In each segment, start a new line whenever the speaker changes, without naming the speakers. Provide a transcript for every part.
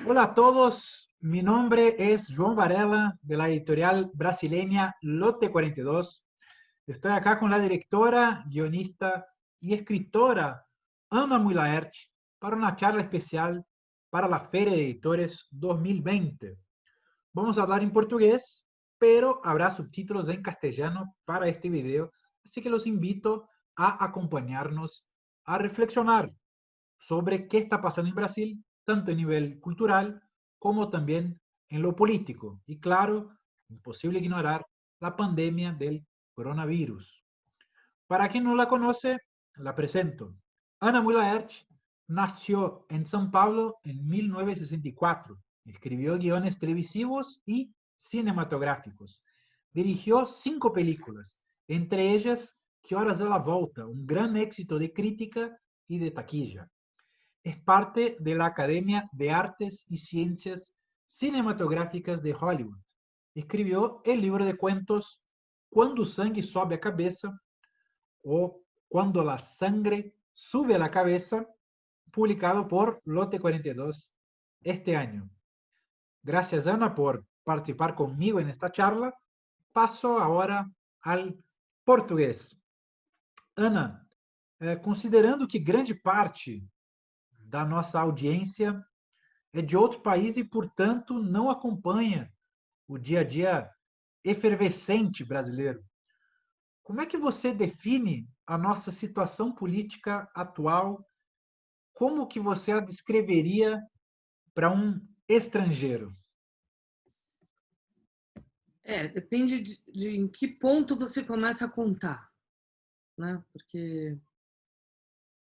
Hola a todos, mi nombre es João Varela de la editorial brasileña Lote 42. Estoy acá con la directora, guionista y escritora Ana Mulaert para una charla especial para la Feria de Editores 2020. Vamos a hablar en portugués, pero habrá subtítulos en castellano para este video, así que los invito a acompañarnos a reflexionar sobre qué está pasando en Brasil, tanto a nivel cultural como también en lo político. Y claro, imposible ignorar la pandemia del coronavirus. Para quien no la conoce, la presento. Ana Mulaert nació en São Paulo en 1964. Escribió guiones televisivos y cinematográficos. Dirigió 5 películas, entre ellas Que Horas Ela Volta, un gran éxito de crítica y de taquilla. Es parte de la Academia de Artes y Ciencias Cinematográficas de Hollywood. Escribió el libro de cuentos Quando o Sangue Sobe a Cabeça o Cuando la Sangre Sube a la Cabeza, publicado por Lote 42 este año. Gracias, Ana, por participar conmigo en esta charla. Paso ahora al português. Ana, considerando que grande parte da nossa audiência é de outro país e, portanto, não acompanha o dia a dia efervescente brasileiro. Como é que você define a nossa situação política atual? Como que você a descreveria para um estrangeiro?
Depende de em que ponto você começa a contar, né? Porque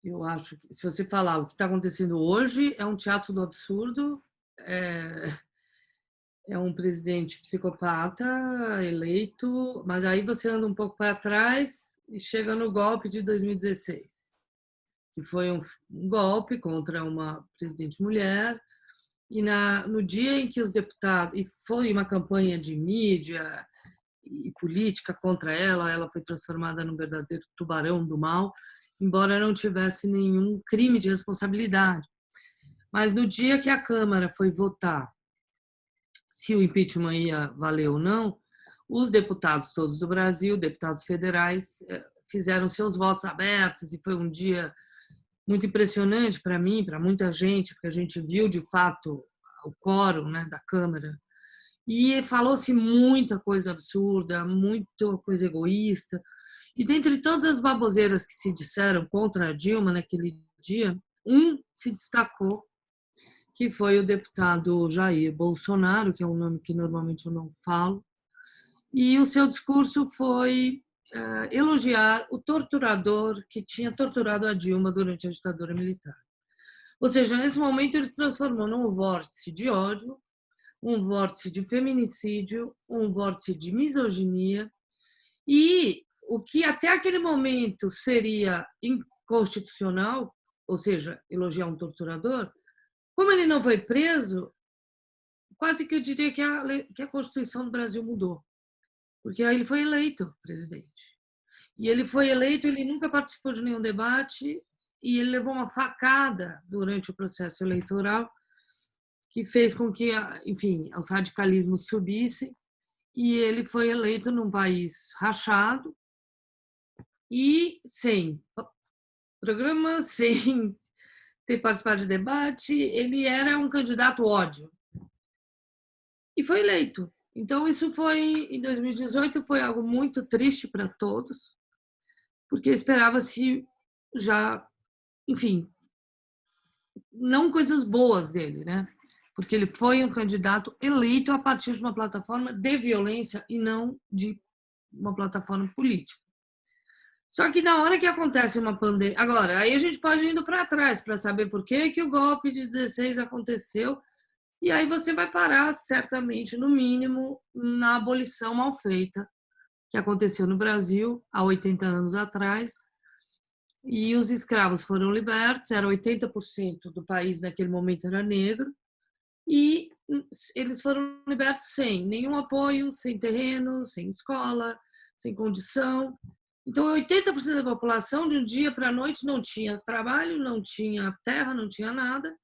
eu acho que se você falar o que está acontecendo hoje é um teatro do absurdo, é, é um presidente psicopata eleito, mas aí você anda um pouco para trás e chega no golpe de 2016, que foi um golpe contra uma presidente mulher. E no dia em que os deputados, e foi uma campanha de mídia e política contra ela, ela foi transformada num verdadeiro tubarão do mal, embora não tivesse nenhum crime de responsabilidade. Mas no dia que a Câmara foi votar se o impeachment ia valer ou não, os deputados todos do Brasil, deputados federais, fizeram seus votos abertos e foi um dia muito impressionante para mim, para muita gente, porque a gente viu de fato o quórum, né, da Câmara. E falou-se muita coisa absurda, muita coisa egoísta. E dentre todas as baboseiras que se disseram contra a Dilma naquele dia, um se destacou, que foi o deputado Jair Bolsonaro, que é um nome que normalmente eu não falo, e o seu discurso foi elogiar o torturador que tinha torturado a Dilma durante a ditadura militar. Ou seja, nesse momento ele se transformou num vórtice de ódio, um vórtice de feminicídio, um vórtice de misoginia, e o que até aquele momento seria inconstitucional, ou seja, elogiar um torturador, como ele não foi preso, quase que eu diria que a Constituição do Brasil mudou, porque aí ele foi eleito presidente. E ele foi eleito, ele nunca participou de nenhum debate, e ele levou uma facada durante o processo eleitoral que fez com que, enfim, os radicalismos subissem, e ele foi eleito num país rachado e sem programa, sem ter participado de debate, ele era um candidato ódio. E foi eleito. Então, isso foi, em 2018, foi algo muito triste para todos, porque esperava-se já, enfim, não coisas boas dele, né? Porque ele foi um candidato eleito a partir de uma plataforma de violência e não de uma plataforma política. Só que na hora que acontece uma pandemia... Agora, aí a gente pode ir indo para trás para saber por que o golpe de 16 aconteceu, e aí você vai parar, certamente, no mínimo, na abolição mal feita que aconteceu no Brasil há 80 anos atrás, e os escravos foram libertos, era 80% do país naquele momento era negro, e eles foram libertos sem nenhum apoio, sem terreno, sem escola, sem condição. Então, 80% da população, de um dia para a noite, não tinha trabalho, não tinha terra, não tinha nada,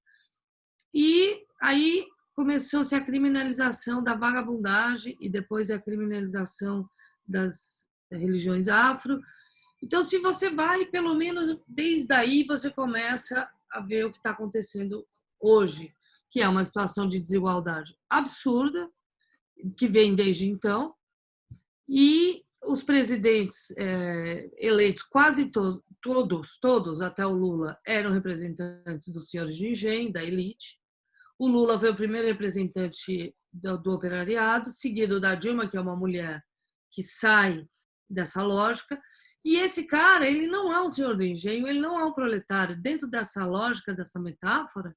E aí começou-se a criminalização da vagabundagem e depois a criminalização das religiões afro. Então, se você vai, pelo menos desde aí, você começa a ver o que está acontecendo hoje, que é uma situação de desigualdade absurda, que vem desde então, e os presidentes eleitos, quase todos, até o Lula, eram representantes dos senhores de engenho, da elite. O Lula foi o primeiro representante do operariado, seguido da Dilma, que é uma mulher que sai dessa lógica. E esse cara, ele não é um senhor do engenho, ele não é um proletário. Dentro dessa lógica, dessa metáfora,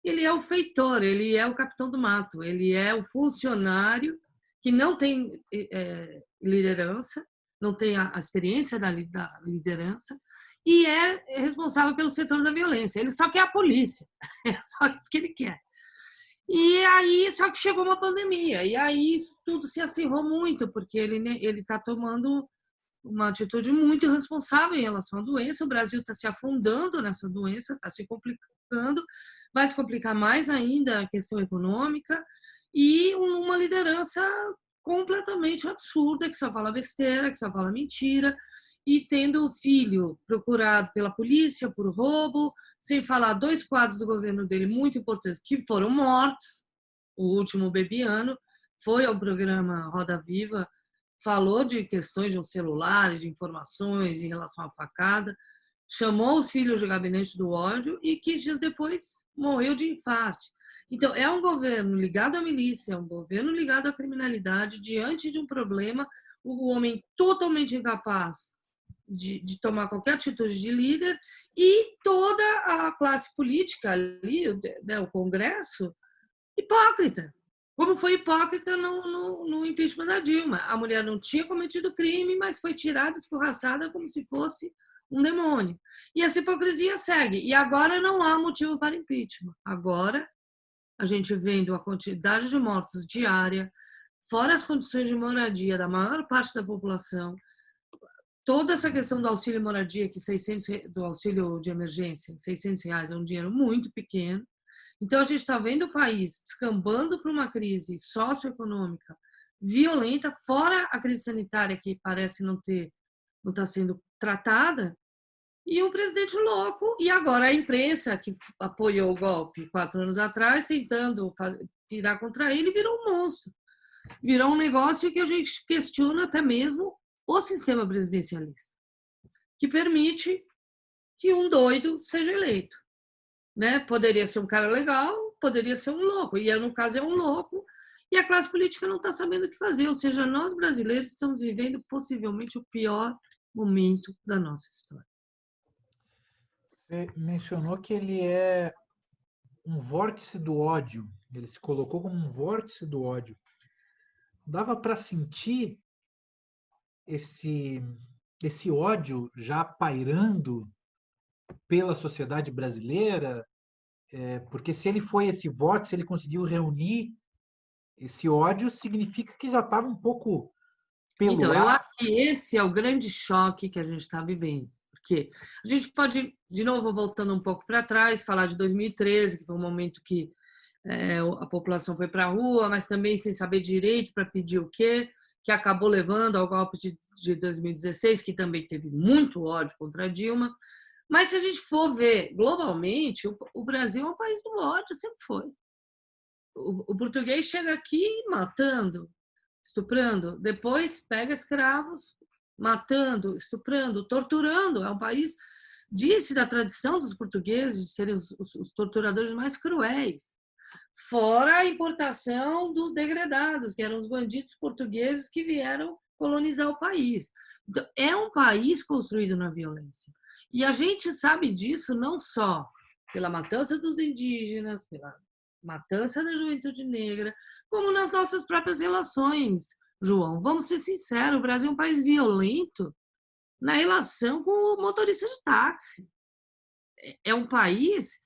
ele é o feitor, ele é o capitão do mato, ele é o funcionário que não tem liderança, não tem a experiência da liderança e é responsável pelo setor da violência. Ele só quer a polícia, é só isso que ele quer. E aí, só que chegou uma pandemia, e aí isso tudo se acirrou muito, porque ele está tomando uma atitude muito irresponsável em relação à doença. O Brasil está se afundando nessa doença, está se complicando, vai se complicar mais ainda a questão econômica, e uma liderança completamente absurda, que só fala besteira, que só fala mentira, e tendo o filho procurado pela polícia por roubo, sem falar 2 quadros do governo dele muito importantes que foram mortos. O último, Bebiano, foi ao programa Roda Viva, falou de questões de um celular, de informações em relação à facada, chamou os filhos do gabinete do ódio e 15 dias depois morreu de infarto. Então, é um governo ligado à milícia, é um governo ligado à criminalidade, diante de um problema, o homem totalmente incapaz de tomar qualquer atitude de líder, e toda a classe política ali, o Congresso, hipócrita. Como foi hipócrita no impeachment da Dilma. A mulher não tinha cometido crime, mas foi tirada, escorraçada como se fosse um demônio. E essa hipocrisia segue. E agora não há motivo para impeachment. Agora, a gente vendo a quantidade de mortos diária, fora as condições de moradia da maior parte da população, toda essa questão do auxílio moradia, que do auxílio de emergência, R$600 é um dinheiro muito pequeno. Então, a gente está vendo o país descambando para uma crise socioeconômica violenta, fora a crise sanitária, que parece não está sendo tratada, e um presidente louco. E agora a imprensa, que apoiou o golpe 4 anos atrás, tentando virar contra ele, virou um monstro. Virou um negócio que a gente questiona até mesmo o sistema presidencialista, que permite que um doido seja eleito. Né? Poderia ser um cara legal, poderia ser um louco. E no caso é um louco, e a classe política não está sabendo o que fazer. Ou seja, nós brasileiros estamos vivendo possivelmente o pior momento da nossa história.
Você mencionou que ele é um vórtice do ódio. Ele se colocou como um vórtice do ódio. Dava para sentir esse ódio já pairando pela sociedade brasileira? Porque se ele foi esse vórtice, ele conseguiu reunir esse ódio, significa que já estava um pouco pelo
Então,
ar.
eu acho que esse é o grande choque que a gente está vivendo. Porque a gente pode, de novo, voltando um pouco para trás, falar de 2013, que foi um momento que a população foi para a rua, mas também sem saber direito para pedir o quê, que acabou levando ao golpe de 2016, que também teve muito ódio contra a Dilma. Mas se a gente for ver globalmente, o Brasil é um país do ódio, sempre foi. O português chega aqui matando, estuprando, depois pega escravos, matando, estuprando, torturando. É um país, disse da tradição dos portugueses de serem os torturadores mais cruéis. Fora a importação dos degredados, que eram os bandidos portugueses que vieram colonizar o país. Então, é um país construído na violência. E a gente sabe disso não só pela matança dos indígenas, pela matança da juventude negra, como nas nossas próprias relações, João. Vamos ser sinceros, o Brasil é um país violento na relação com o motorista de táxi. É um país,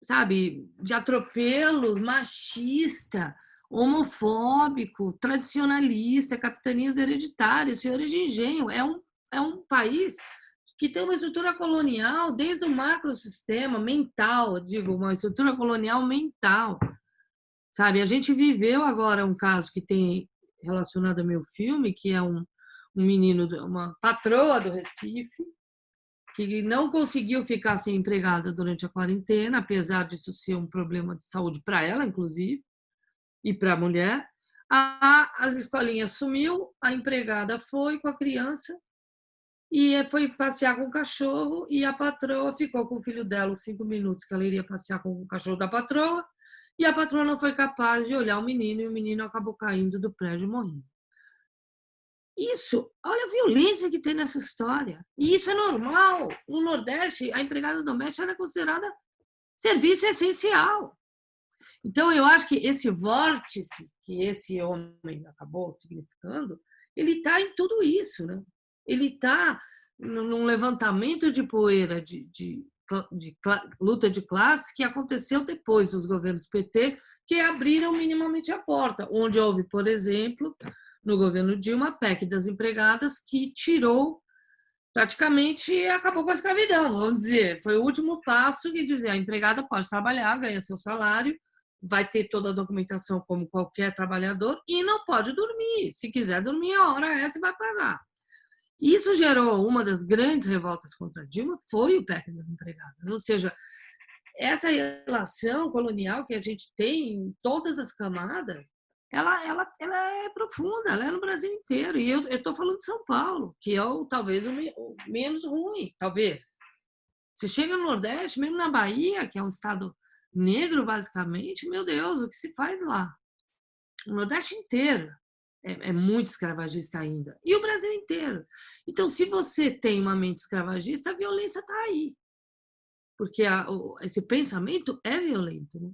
sabe, de atropelos, machista, homofóbico, tradicionalista, capitanias hereditárias, senhores de engenho. É um país que tem uma estrutura colonial desde o macrosistema mental, eu digo, uma estrutura colonial mental, sabe? A gente viveu agora um caso que tem relacionado ao meu filme, que é um menino, uma patroa do Recife, que não conseguiu ficar sem empregada durante a quarentena, apesar disso ser um problema de saúde para ela, inclusive, e para a mulher. As escolinhas sumiu, a empregada foi com a criança e foi passear com o cachorro e a patroa ficou com o filho dela os 5 minutos que ela iria passear com o cachorro da patroa e a patroa não foi capaz de olhar o menino e o menino acabou caindo do prédio e morrendo. Isso, olha a violência que tem nessa história. E isso é normal. No Nordeste, a empregada doméstica era considerada serviço essencial. Então, eu acho que esse vórtice que esse homem acabou significando, ele está em tudo isso, né? Ele está num levantamento de poeira de luta de classes que aconteceu depois dos governos PT, que abriram minimamente a porta, onde houve, por exemplo, no governo Dilma, a PEC das empregadas, que tirou, praticamente acabou com a escravidão, vamos dizer. Foi o último passo que dizia a empregada pode trabalhar, ganha seu salário, vai ter toda a documentação como qualquer trabalhador e não pode dormir. Se quiser dormir, a hora essa vai pagar. Isso gerou uma das grandes revoltas contra Dilma, foi o PEC das empregadas. Ou seja, essa relação colonial que a gente tem em todas as camadas, ela é profunda, ela é no Brasil inteiro. E eu estou falando de São Paulo, que é talvez o menos ruim, talvez. Se chega no Nordeste, mesmo na Bahia, que é um estado negro, basicamente, meu Deus, o que se faz lá? O Nordeste inteiro é muito escravagista ainda. E o Brasil inteiro. Então, se você tem uma mente escravagista, a violência está aí. Porque esse pensamento é violento, né?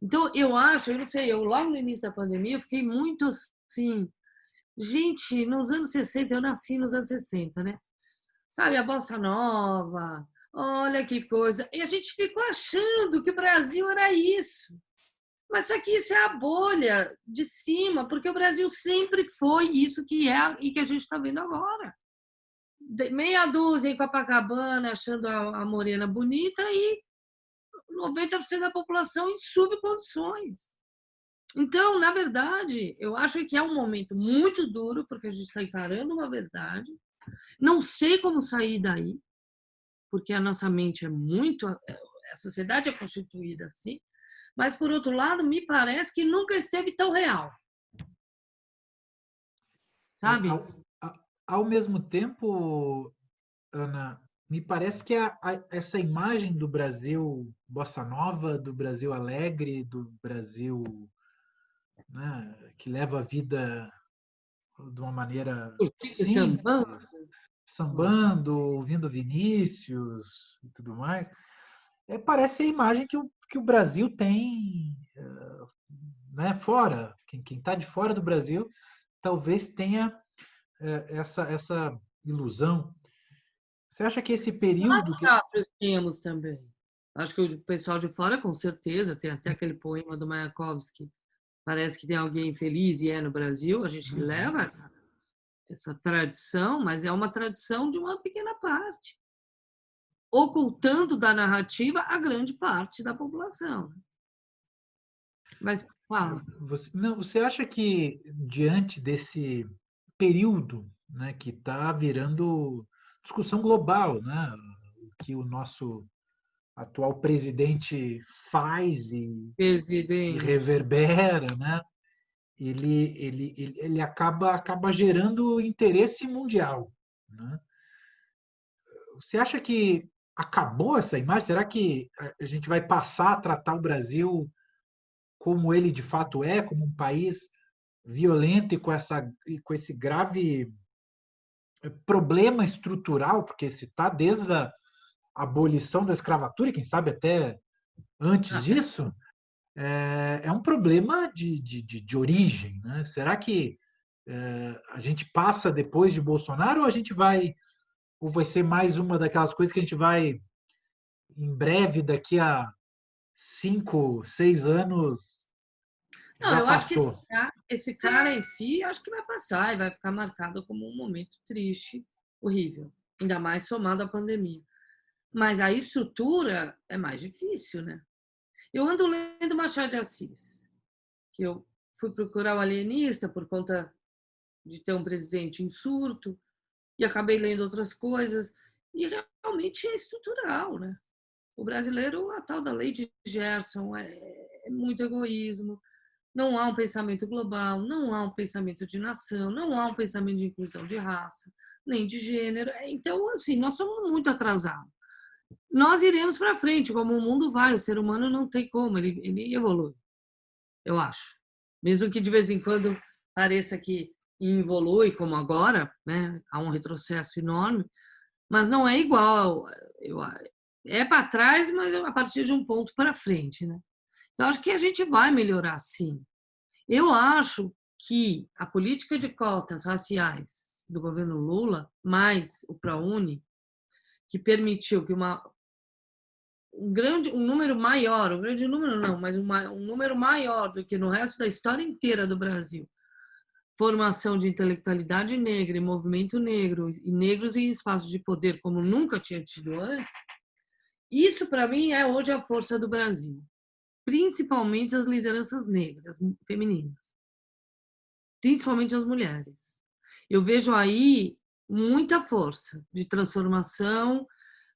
Então, eu acho, eu não sei, eu logo no início da pandemia, eu fiquei muito assim, gente, nos anos 60, eu nasci nos anos 60, né? Sabe, a bossa nova, olha que coisa. E a gente ficou achando que o Brasil era isso. Mas só que isso é a bolha de cima, porque o Brasil sempre foi isso que é e que a gente está vendo agora. Meia dúzia em Copacabana achando a morena bonita e 90% da população em subcondições. Então, na verdade, eu acho que é um momento muito duro, porque a gente está encarando uma verdade. Não sei como sair daí, porque a nossa mente é muito. A sociedade é constituída assim. Mas, por outro lado, me parece que nunca esteve tão real. Sabe?
Ao mesmo tempo, Ana, me parece que essa imagem do Brasil bossa nova, do Brasil alegre, do Brasil, né, que leva a vida de uma maneira simples, sambando, ouvindo Vinícius e tudo mais, parece a imagem que o Brasil tem, né, fora. Quem está de fora do Brasil talvez tenha essa ilusão. Você acha que esse período...
Nós próprios tínhamos também. Acho que o pessoal de fora, com certeza, tem até aquele poema do Mayakovsky, parece que tem alguém feliz e é no Brasil, a gente leva essa tradição, mas é uma tradição de uma pequena parte, ocultando da narrativa a grande parte da população. Mas fala.
Você acha que, diante desse período, né, que está virando discussão global, né, o que o nosso atual presidente faz e reverbera, né, ele acaba gerando interesse mundial, né? Você acha que acabou essa imagem? Será que a gente vai passar a tratar o Brasil como ele de fato é, como um país violento e com esse grave problema estrutural, porque se está desde a abolição da escravatura, e quem sabe até antes disso, é um problema de origem, né? Será que a gente passa depois de Bolsonaro ou vai ser mais uma daquelas coisas que a gente vai, em breve, daqui a 5, 6 anos,
Não,
já
eu acho que
passou?
esse cara em si, acho que vai passar e vai ficar marcado como um momento triste, horrível. ainda mais somado à pandemia. Mas a estrutura é mais difícil, né? Eu ando lendo Machado de Assis, que eu fui procurar o Alienista por conta de ter um presidente em surto, e acabei lendo outras coisas, e realmente é estrutural, né? O brasileiro, a tal da lei de Gerson, é muito egoísmo, não há um pensamento global, não há um pensamento de nação, não há um pensamento de inclusão de raça, nem de gênero. Então, assim, nós somos muito atrasados. Nós iremos para frente, como o mundo vai, o ser humano não tem como, ele evolui, eu acho. Mesmo que de vez em quando pareça que evolui, como agora, né? Há um retrocesso enorme, mas não é igual. É para trás, mas a partir de um ponto para frente, né? Então, acho que a gente vai melhorar, sim. Eu acho que a política de cotas raciais do governo Lula, mais o ProUni, que permitiu que um número maior, um grande número não, mas um número maior do que no resto da história inteira do Brasil, formação de intelectualidade negra e movimento negro, e negros em espaços de poder como nunca tinha tido antes, isso, para mim, é hoje a força do Brasil, principalmente as lideranças negras, femininas, principalmente as mulheres. Eu vejo aí muita força de transformação,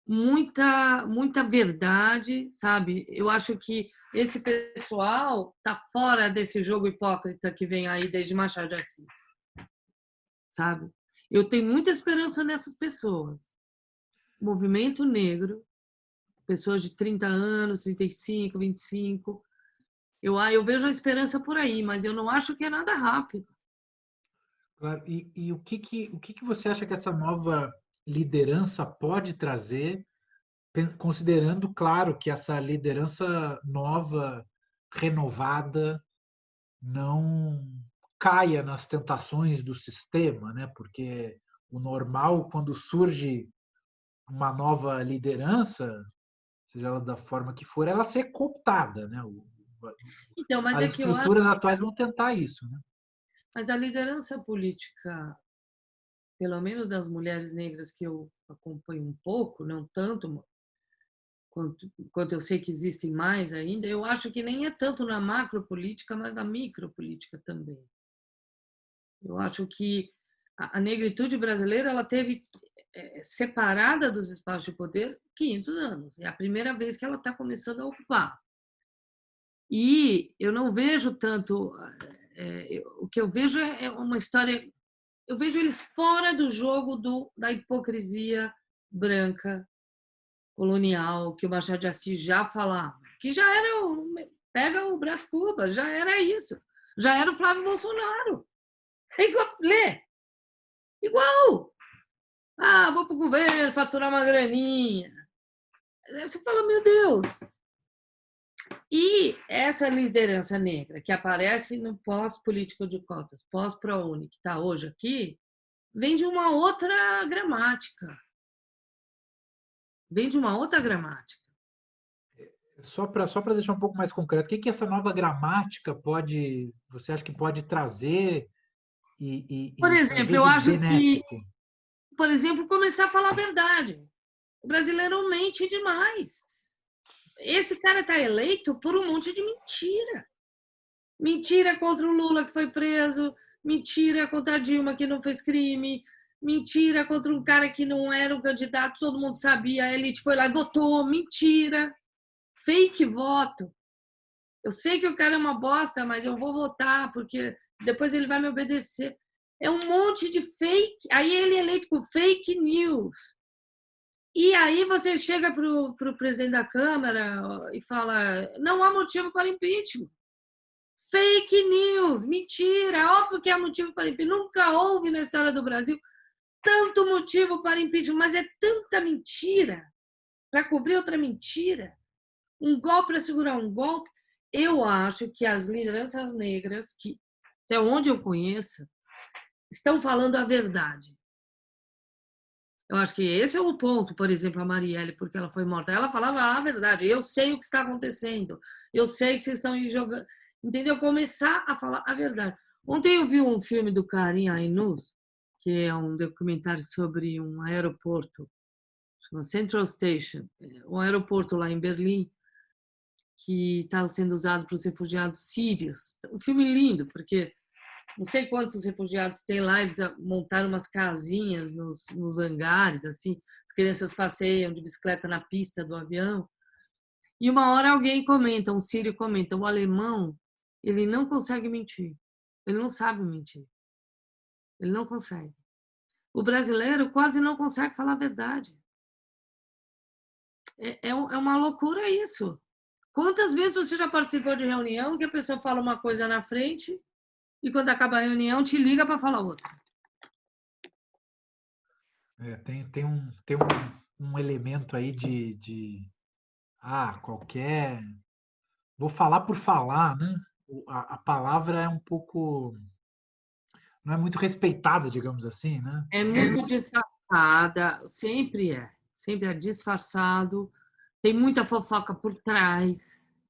muita verdade, sabe? Eu acho que esse pessoal está fora desse jogo hipócrita que vem aí desde Machado de Assis, sabe? Eu tenho muita esperança nessas pessoas. Movimento negro, pessoas de 30 anos, 35, 25. Eu vejo a esperança por aí, mas eu não acho que é nada rápido.
Claro. E o que você acha que essa nova liderança pode trazer, considerando, claro, que essa liderança nova, renovada, não caia nas tentações do sistema, né? Porque o normal, quando surge uma nova liderança, seja ela da forma que for, ela ser cooptada, né?
Então, mas
As
é que eu acho,
estruturas atuais vão tentar isso, né?
mas a liderança política, pelo menos das mulheres negras que eu acompanho um pouco, não tanto quanto eu sei que existem mais ainda, eu acho que nem é tanto na macropolítica, mas na micropolítica também. Eu acho que a negritude brasileira ela teve separada dos espaços de poder 500 anos. É a primeira vez que ela está começando a ocupar. E eu não vejo tanto. O que eu vejo é uma história. Eu vejo eles fora do jogo da hipocrisia branca, colonial, que o Machado de Assis já falava. Que já era. Pega o Brás Cubas, já era isso. Já era o Flávio Bolsonaro. É igual. Lê. Igual. Ah, vou para o governo faturar uma graninha. Você fala, meu Deus. E essa liderança negra que aparece no pós-político de cotas, pós-ProUni, que está hoje aqui, vem de uma outra gramática. Vem de uma outra gramática.
Só para deixar um pouco mais concreto, o que essa nova gramática pode, você acha que pode trazer
Por
e
exemplo,
trazer
eu
de
acho que,
benéfico?
por exemplo, começar a falar a verdade. O brasileiro mente demais. Esse cara está eleito por um monte de mentira. Mentira contra o Lula, que foi preso, mentira contra a Dilma, que não fez crime, mentira contra um cara que não era um candidato, todo mundo sabia, a elite foi lá e votou, mentira, fake voto. Eu sei que o cara é uma bosta, mas eu vou votar, porque depois ele vai me obedecer. É um monte de fake. Aí ele é eleito com fake news. E aí você chega para o presidente da Câmara e fala: não há motivo para impeachment. Fake news, mentira, óbvio que há motivo para impeachment. Nunca houve na história do Brasil tanto motivo para impeachment, mas é tanta mentira para cobrir outra mentira. Um golpe para segurar um golpe. Eu acho que as lideranças negras, que até onde eu conheço, estão falando a verdade. Eu acho que esse é o ponto, por exemplo, a Marielle, porque ela foi morta. Ela falava a verdade. Eu sei o que está acontecendo. Eu sei que vocês estão jogando. Entendeu? Começar a falar a verdade. Ontem eu vi um filme do Karim Ainuz, que é um documentário sobre um aeroporto, chama Central Station, um aeroporto lá em Berlim, que está sendo usado para os refugiados sírios. Um filme lindo, porque não sei quantos refugiados tem lá, eles montaram umas casinhas nos hangares, assim, as crianças passeiam de bicicleta na pista do avião, e uma hora alguém comenta, um sírio comenta, o alemão, ele não consegue mentir, ele não sabe mentir, ele não consegue. O brasileiro quase não consegue falar a verdade. É uma loucura isso. Quantas vezes você já participou de reunião que a pessoa fala uma coisa na frente e quando acaba a reunião te liga para falar outra?
Tem um elemento aí qualquer... Vou falar por falar, né? A palavra é um pouco... Não é muito respeitada, digamos assim, né?
É muito disfarçada, sempre é disfarçado, tem muita fofoca por trás,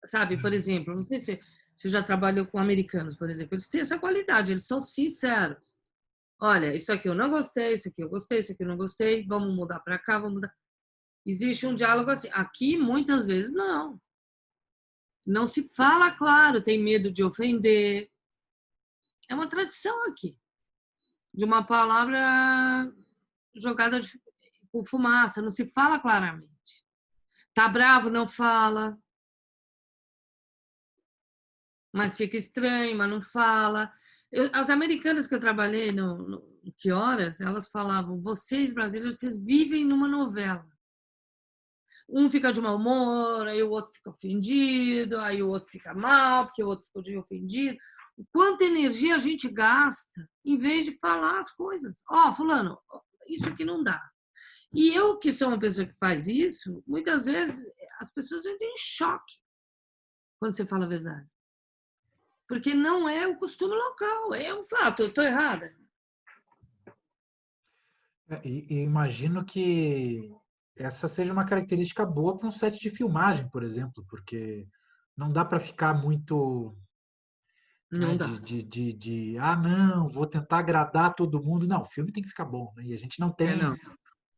sabe? Por exemplo, não sei se você já trabalhou com americanos, por exemplo, eles têm essa qualidade, eles são sinceros. Olha, isso aqui eu não gostei, isso aqui eu gostei, isso aqui eu não gostei, vamos mudar para cá, vamos mudar. Existe um diálogo assim. Aqui, muitas vezes, não. Não se fala claro, tem medo de ofender. É uma tradição aqui, de uma palavra jogada com fumaça, não se fala claramente. Tá bravo, não fala. Mas fica estranho, mas não fala. As americanas que eu trabalhei no Que Horas, elas falavam, vocês brasileiros, vocês vivem numa novela. Um fica de mau humor, aí o outro fica ofendido, aí o outro fica mal, porque o outro ficou de ofendido. Quanta energia a gente gasta em vez de falar as coisas. Fulano, isso aqui não dá. E eu, que sou uma pessoa que faz isso, muitas vezes as pessoas entram em choque quando você fala a verdade. Porque não é o costume local, é um fato. Eu estou errada?
E imagino que essa seja uma característica boa para um set de filmagem, por exemplo, porque não dá para ficar muito, né,
Não dá.
não, vou tentar agradar todo mundo. Não, o filme tem que ficar bom, né? E a gente não tem,
Não.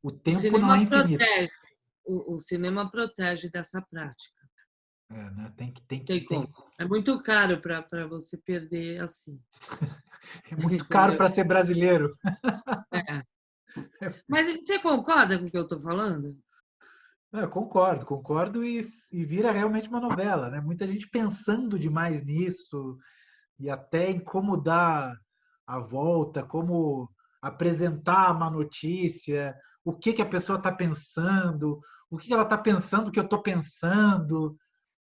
o
O
tempo não é
cinema
infinito.
protege. O cinema protege dessa prática.
Né?
Tem como. É muito caro para você perder assim.
É muito caro para ser brasileiro.
É. Mas você concorda com o que eu estou falando?
Eu concordo e vira realmente uma novela, né? Muita gente pensando demais nisso e até em como dar a volta, como apresentar uma notícia, o que a pessoa está pensando, o que ela está pensando que eu estou pensando,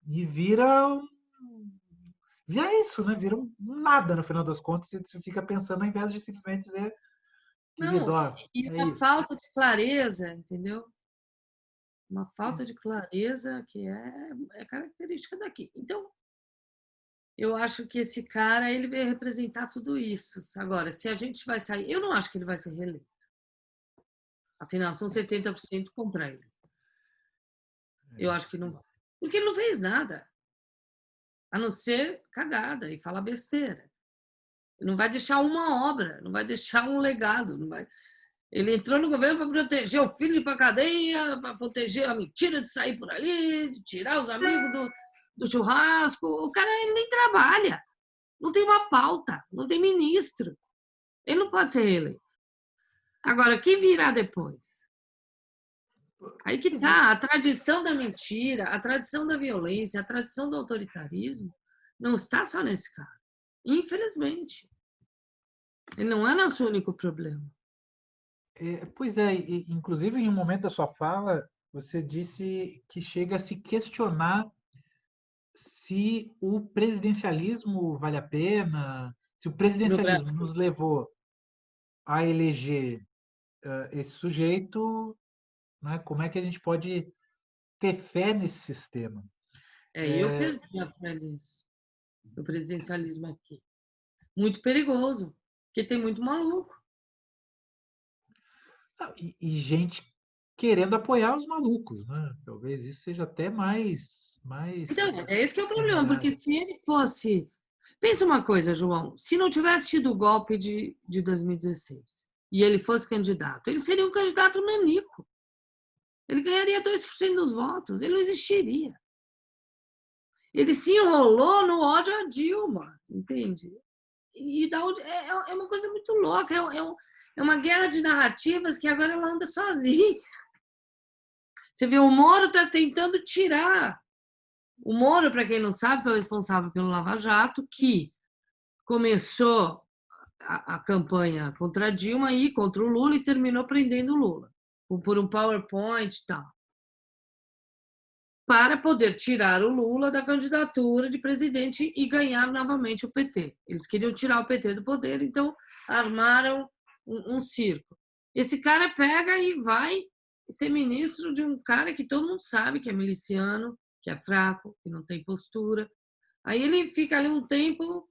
e vira isso, né? Vira um nada no final das contas, e você fica pensando ao invés de simplesmente dizer, querido,
Não,
ó,
e
é
a
isso.
falta de clareza, entendeu? Uma falta de clareza que é característica daqui. Então, eu acho que esse cara ele veio representar tudo isso. Agora, se a gente vai sair, eu não acho que ele vai ser reeleito. Afinal, são 70% contra ele. Eu acho que não. Porque ele não fez nada, a não ser cagada e falar besteira. Não vai deixar uma obra, não vai deixar um legado. Não vai... Ele entrou no governo para proteger o filho de ir para a cadeia, para proteger a mentira de sair por ali, de tirar os amigos do churrasco. O cara ele nem trabalha, não tem uma pauta, não tem ministro. Ele não pode ser reeleito. Agora, o que virá depois? Aí que tá a tradição da mentira, a tradição da violência, a tradição do autoritarismo não está só nesse cara. Infelizmente. Ele não é nosso único problema.
Pois é, inclusive em um momento da sua fala, você disse que chega a se questionar se o presidencialismo vale a pena, se o
No
presidencialismo
Brasil.
nos levou a eleger esse sujeito, né, como é que a gente pode ter fé nesse sistema?
Eu perdi a fé nisso, no presidencialismo aqui. Muito perigoso, porque tem muito maluco.
E gente querendo apoiar os malucos, né? Talvez isso seja até mais
Então, mas é esse que é o problema,
temerário.
porque se ele fosse... Pensa uma coisa, João, se não tivesse tido o golpe de 2016 e ele fosse candidato, ele seria um candidato nanico. Ele ganharia 2% dos votos, ele não existiria. Ele se enrolou no ódio a Dilma, entende? E da onde, é uma coisa muito louca, é uma guerra de narrativas que agora ela anda sozinha. Você vê, o Moro está tentando tirar. O Moro, para quem não sabe, foi o responsável pelo Lava Jato, que começou a campanha contra a Dilma e contra o Lula e terminou prendendo o Lula, por um PowerPoint e tal, para poder tirar o Lula da candidatura de presidente e ganhar novamente o PT. Eles queriam tirar o PT do poder, então armaram um circo. Esse cara pega e vai ser ministro de um cara que todo mundo sabe que é miliciano, que é fraco, que não tem postura. Aí ele fica ali um tempo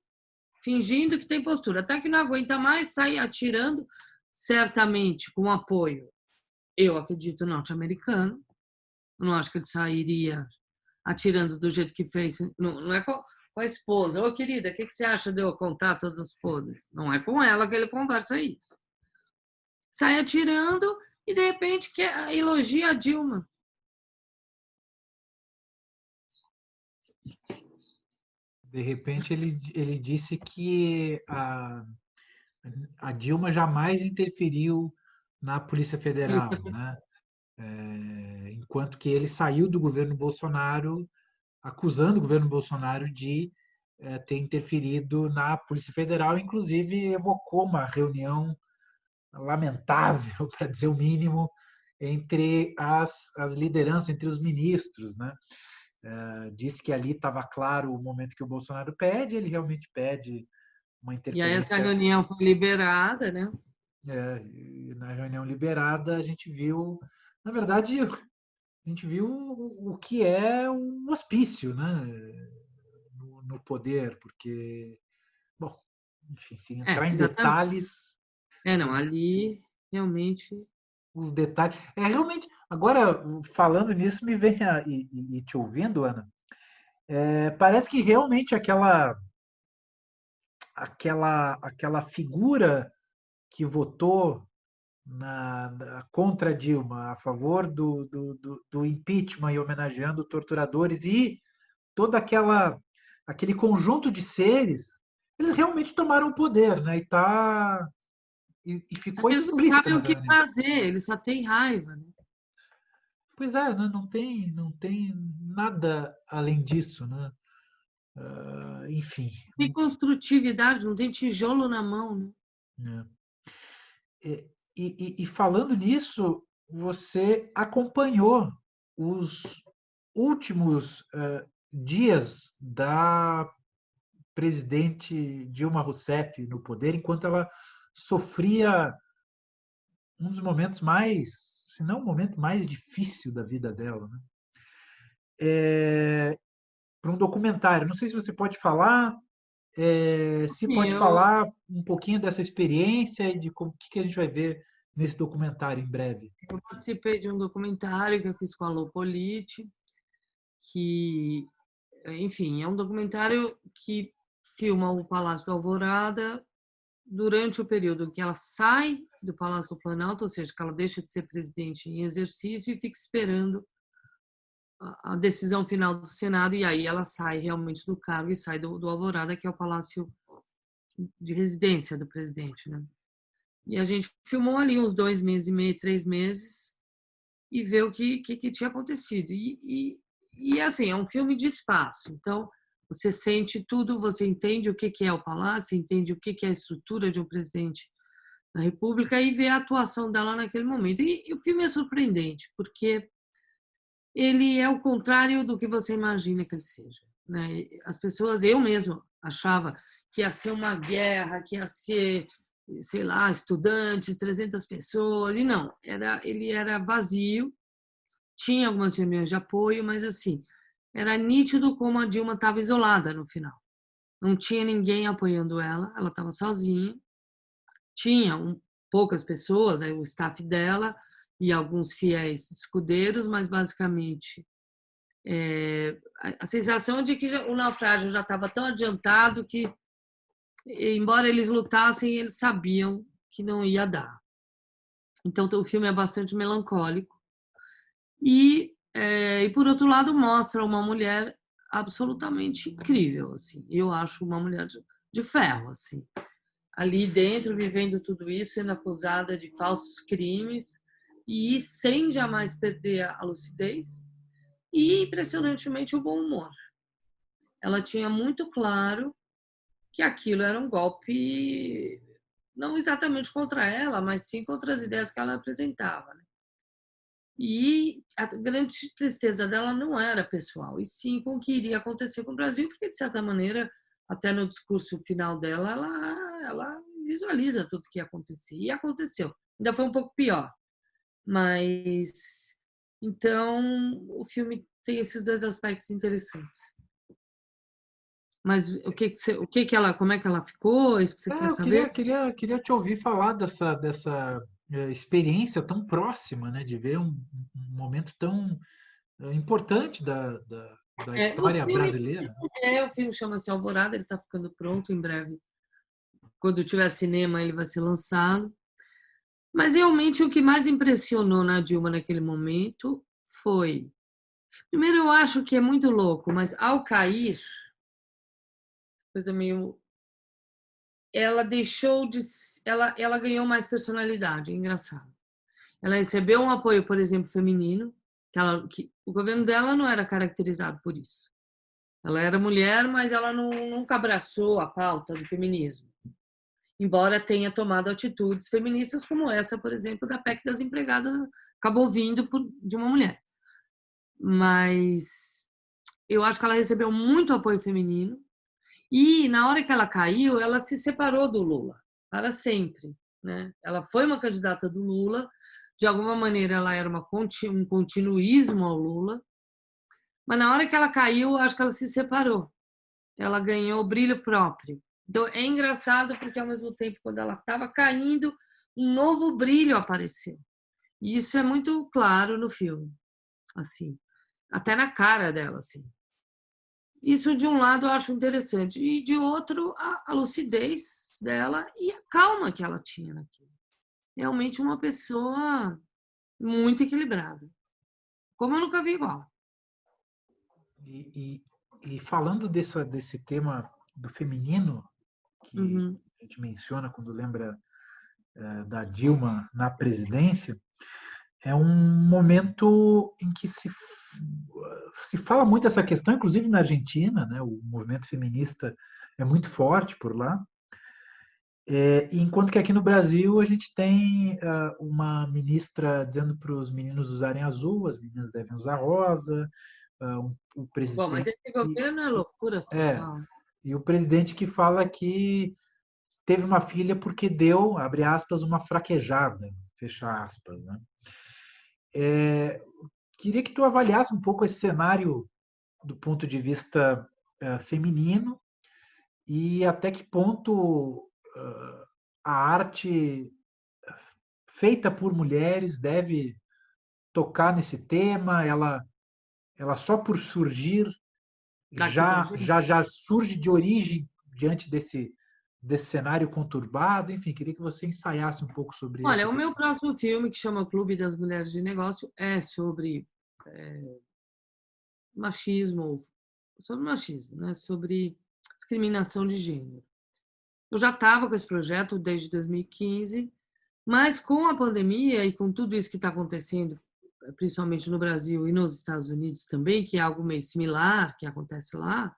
fingindo que tem postura, até que não aguenta mais, sai atirando, certamente com apoio, eu acredito, norte-americano. Não acho que ele sairia atirando do jeito que fez. Não é com a esposa. Ô, querida, o que você acha de eu contar todos os podres? Não é com ela que ele conversa isso. Sai atirando e, de repente, elogia a Dilma.
De repente, ele disse que a Dilma jamais interferiu na Polícia Federal, né? Enquanto que ele saiu do governo Bolsonaro, acusando o governo Bolsonaro de ter interferido na Polícia Federal, inclusive evocou uma reunião lamentável, para dizer o mínimo, entre as lideranças, entre os ministros, né? Disse que ali estava claro o momento que o Bolsonaro pede, ele realmente pede uma
E aí essa
interferência.
reunião foi liberada, né?
Na reunião liberada, a gente viu, na verdade, a gente viu o que é um hospício, né? No poder, porque, bom, enfim, sem entrar em
Exatamente.
detalhes,
Não, ali realmente.
os detalhes. Realmente, agora, falando nisso, me vem e te ouvindo, Ana, parece que realmente aquela figura que votou contra Dilma, a favor do impeachment e homenageando torturadores e todo aquele conjunto de seres, eles realmente tomaram o poder, né? E
Só
ficou
que eles não
explícito
sabem o
nessa
que
reunião.
fazer, eles só têm raiva, né?
Pois é, né? Não tem nada além disso, né? Enfim.
Tem construtividade, não tem tijolo na mão, né?
Né? E falando nisso, você acompanhou os últimos dias da presidente Dilma Rousseff no poder, enquanto ela sofria um dos momentos mais, se não o momento mais difícil da vida dela, né? Para um documentário. Não sei se você pode falar, se
Sim,
pode falar um pouquinho dessa experiência e de o que a gente vai ver nesse documentário em breve.
eu participei de um documentário que eu fiz com a Lopolite, que, enfim, é um documentário que filma o Palácio do Alvorada durante o período em que ela sai do Palácio do Planalto, ou seja, que ela deixa de ser presidente em exercício e fica esperando a decisão final do Senado, e aí ela sai realmente do cargo e sai do Alvorada, que é o palácio de residência do presidente, né? E a gente filmou ali uns 2 meses e meio, 3 meses, e ver o que tinha acontecido. E assim, é um filme de espaço, então você sente tudo, você entende o que é o palácio, você entende o que é a estrutura de um presidente da República e vê a atuação dela naquele momento. E o filme é surpreendente, porque ele é o contrário do que você imagina que ele seja, né? As pessoas, eu mesmo achava que ia ser uma guerra, que ia ser, sei lá, estudantes, 300 pessoas, e não, ele era vazio, tinha algumas reuniões de apoio, mas assim, era nítido como a Dilma estava isolada no final. Não tinha ninguém apoiando ela estava sozinha. Tinha poucas pessoas, aí o staff dela e alguns fiéis escudeiros, mas basicamente a sensação de que o naufrágio já estava tão adiantado que embora eles lutassem, eles sabiam que não ia dar. Então o filme é bastante melancólico e por outro lado mostra uma mulher absolutamente incrível, assim. Eu acho uma mulher de ferro, assim. Ali dentro, vivendo tudo isso, sendo acusada de falsos crimes e sem jamais perder a lucidez e, impressionantemente, o bom humor. Ela tinha muito claro que aquilo era um golpe, não exatamente contra ela, mas sim contra as ideias que ela apresentava, né? E a grande tristeza dela não era pessoal, e sim com o que iria acontecer com o Brasil, porque, de certa maneira, até no discurso final dela, ela visualiza tudo o que ia acontecer. E aconteceu. Ainda foi um pouco pior. Mas, então, o filme tem esses dois aspectos interessantes. Mas como é que ela ficou? Isso que você quer
Eu
saber?
queria te ouvir falar dessa experiência tão próxima, né, de ver um momento tão importante da
O
história
filme,
brasileira.
o filme chama-se Alvorada, ele está ficando pronto em breve. Quando tiver cinema, ele vai ser lançado. Mas realmente o que mais impressionou na Dilma naquele momento foi. Primeiro, eu acho que é muito louco, mas ao cair, coisa meio. Ela deixou de. Ela ganhou mais personalidade, é engraçado. Ela recebeu um apoio, por exemplo, feminino, que o governo dela não era caracterizado por isso. Ela era mulher, mas ela nunca abraçou a pauta do feminismo, embora tenha tomado atitudes feministas como essa, por exemplo, da PEC das empregadas, acabou vindo de uma mulher. Mas eu acho que ela recebeu muito apoio feminino e na hora que ela caiu, ela se separou do Lula para sempre, né? Ela foi uma candidata do Lula, de alguma maneira ela era um continuismo ao Lula, mas na hora que ela caiu, acho que ela se separou. Ela ganhou brilho próprio. Então é engraçado porque ao mesmo tempo quando ela estava caindo, um novo brilho apareceu. E isso é muito claro no filme, assim, até na cara dela, assim. Isso, de um lado, eu acho interessante, e de outro, a lucidez dela e a calma que ela tinha naquilo. Realmente uma pessoa muito equilibrada, como eu nunca vi igual.
E falando desse tema do feminino, que
Uhum.
a gente menciona quando lembra da Dilma na presidência, é um momento em que se fala muito essa questão, inclusive na Argentina, né? O movimento feminista é muito forte por lá. Enquanto que aqui no Brasil a gente tem uma ministra dizendo para os meninos usarem azul, as meninas devem usar rosa, o
Bom, mas
presidente
esse governo é loucura
é,
total.
e o presidente que fala que teve uma filha porque deu, abre aspas, uma fraquejada, fecha aspas, né? Queria que tu avaliasse um pouco esse cenário do ponto de vista feminino e até que ponto a arte feita por mulheres deve tocar nesse tema, ela só por surgir
Daqui para frente.
já surge de origem diante desse cenário conturbado. Enfim, queria que você ensaiasse um pouco sobre
Olha,
essa
o meu
questão.
próximo filme, que chama Clube das Mulheres de Negócio, é machismo, sobre machismo, né? Sobre discriminação de gênero. Eu já estava com esse projeto desde 2015, mas com a pandemia e com tudo isso que está acontecendo, principalmente no Brasil e nos Estados Unidos também, que é algo meio similar que acontece lá,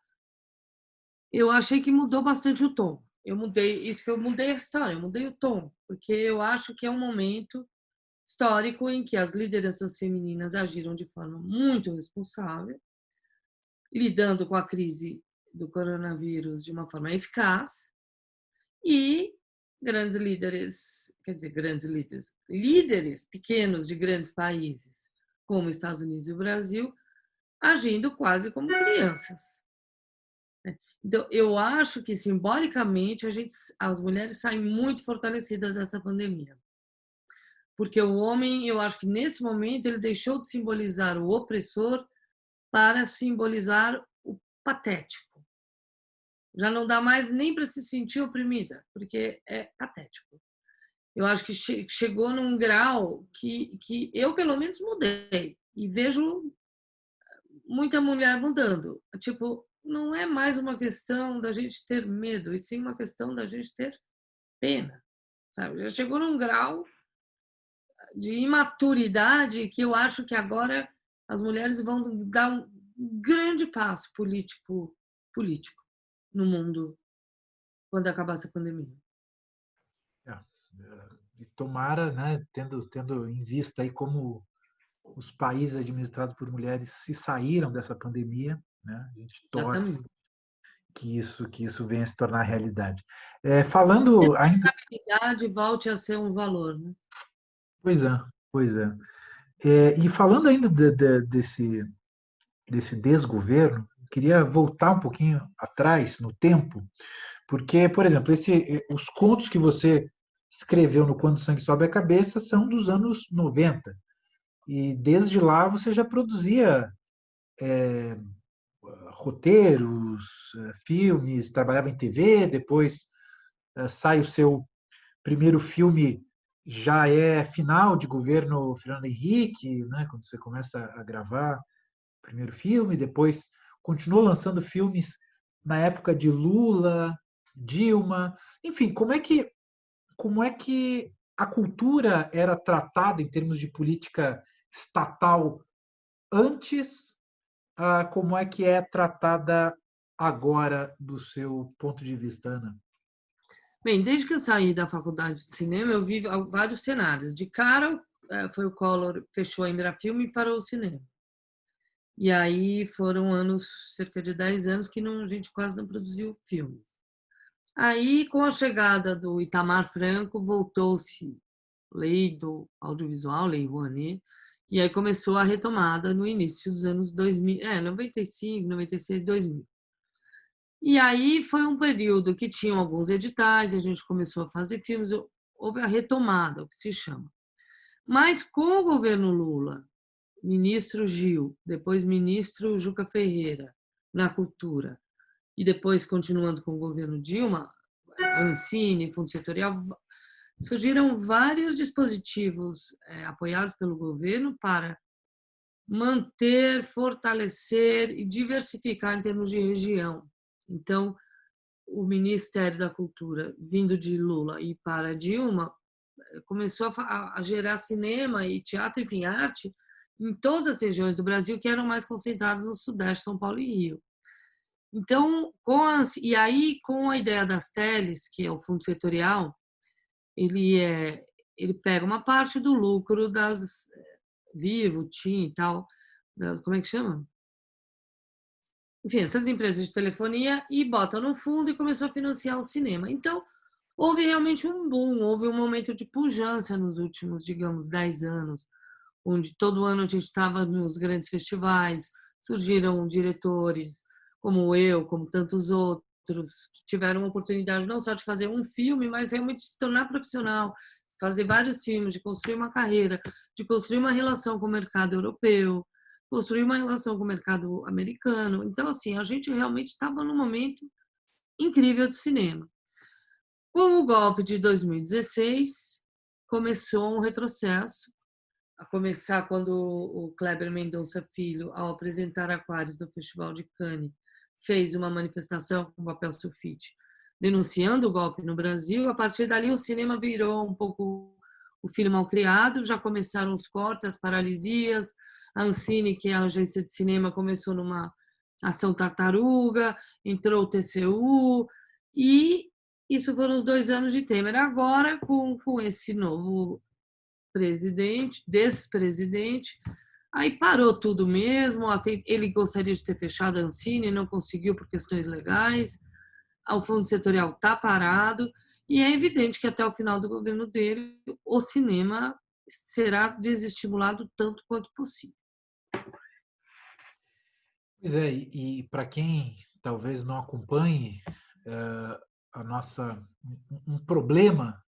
eu achei que mudou bastante o tom. Eu mudei a história, eu mudei o tom, porque eu acho que é um momento histórico em que as lideranças femininas agiram de forma muito responsável, lidando com a crise do coronavírus de uma forma eficaz, e grandes líderes, quer dizer, grandes líderes, líderes pequenos de grandes países, como Estados Unidos e o Brasil, agindo quase como crianças. Então, eu acho que simbolicamente as mulheres saem muito fortalecidas dessa pandemia. Porque o homem, eu acho que nesse momento ele deixou de simbolizar o opressor para simbolizar o patético. Já não dá mais nem para se sentir oprimida, porque é patético. Eu acho que chegou num grau que eu, pelo menos, mudei. E vejo muita mulher mudando. Tipo, não é mais uma questão da gente ter medo, e sim uma questão da gente ter pena, sabe? Já chegou num grau de imaturidade que eu acho que agora as mulheres vão dar um grande passo político no mundo quando acabar essa pandemia.
E tomara, né, tendo em vista aí como os países administrados por mulheres se saíram dessa pandemia, né? A gente torce
Exatamente.
que isso venha a se tornar realidade. Falando ainda,
Responsabilidade volte a ser um valor, né?
pois é, pois é. E falando ainda desse desgoverno, queria voltar um pouquinho atrás no tempo, porque, por exemplo, os contos que você escreveu no Quando o Sangue Sobe a Cabeça são dos anos 90. E desde lá você já produzia roteiros, filmes, trabalhava em TV, depois sai o seu primeiro filme, já é final de governo Fernando Henrique, né, quando você começa a gravar o primeiro filme, depois continuou lançando filmes na época de Lula, Dilma, enfim, como é que a cultura era tratada em termos de política estatal antes, como é que é tratada agora do seu ponto de vista, Ana?
Bem, desde que eu saí da faculdade de cinema, eu vi vários cenários. De cara, foi o Collor, fechou a Embrafilme e parou o cinema. E aí foram anos, cerca de 10 anos, que a gente quase não produziu filmes. Aí, com a chegada do Itamar Franco, voltou-se lei do audiovisual, lei Rouanet, e aí começou a retomada no início dos anos 2000, 95, 96, 2000. E aí foi um período que tinham alguns editais, e a gente começou a fazer filmes, houve a retomada, o que se chama. Mas com o governo Lula, ministro Gil, depois ministro Juca Ferreira, na cultura, e depois continuando com o governo Dilma, Ancine, Fundo Setorial, surgiram vários dispositivos apoiados pelo governo para manter, fortalecer e diversificar em termos de região. Então, o Ministério da Cultura, vindo de Lula e para Dilma, começou a gerar cinema e teatro, enfim, arte, em todas as regiões do Brasil que eram mais concentradas no Sudeste, São Paulo e Rio. Então, e aí, com a ideia das teles, que é o fundo setorial, ele pega uma parte do lucro das Vivo, TIM e tal, como é que chama? Enfim, essas empresas de telefonia, e bota no fundo e começou a financiar o cinema. Então, houve realmente um boom, houve um momento de pujança nos últimos, digamos, 10 anos, onde todo ano a gente estava nos grandes festivais, surgiram diretores como eu, como tantos outros, que tiveram a oportunidade não só de fazer um filme, mas realmente de se tornar profissional, de fazer vários filmes, de construir uma carreira, de construir uma relação com o mercado europeu, construir uma relação com o mercado americano. Então, assim, a gente realmente estava num momento incrível de cinema. Com o golpe de 2016, começou um retrocesso, a começar quando o Kleber Mendonça Filho, ao apresentar Aquários no Festival de Cannes, fez uma manifestação com papel sulfite, denunciando o golpe no Brasil. A partir dali, o cinema virou um pouco o filho mal criado, já começaram os cortes, as paralisias. A Ancine, que é a agência de cinema, começou numa ação tartaruga, entrou o TCU, e isso foram os 2 anos de Temer. Agora, com esse novo presidente, despresidente, aí parou tudo mesmo. Ele gostaria de ter fechado a Ancine, não conseguiu por questões legais. O fundo setorial está parado, e é evidente que até o final do governo dele o cinema será desestimulado tanto quanto possível.
Pois é, e para quem talvez não acompanhe a nossa um problema,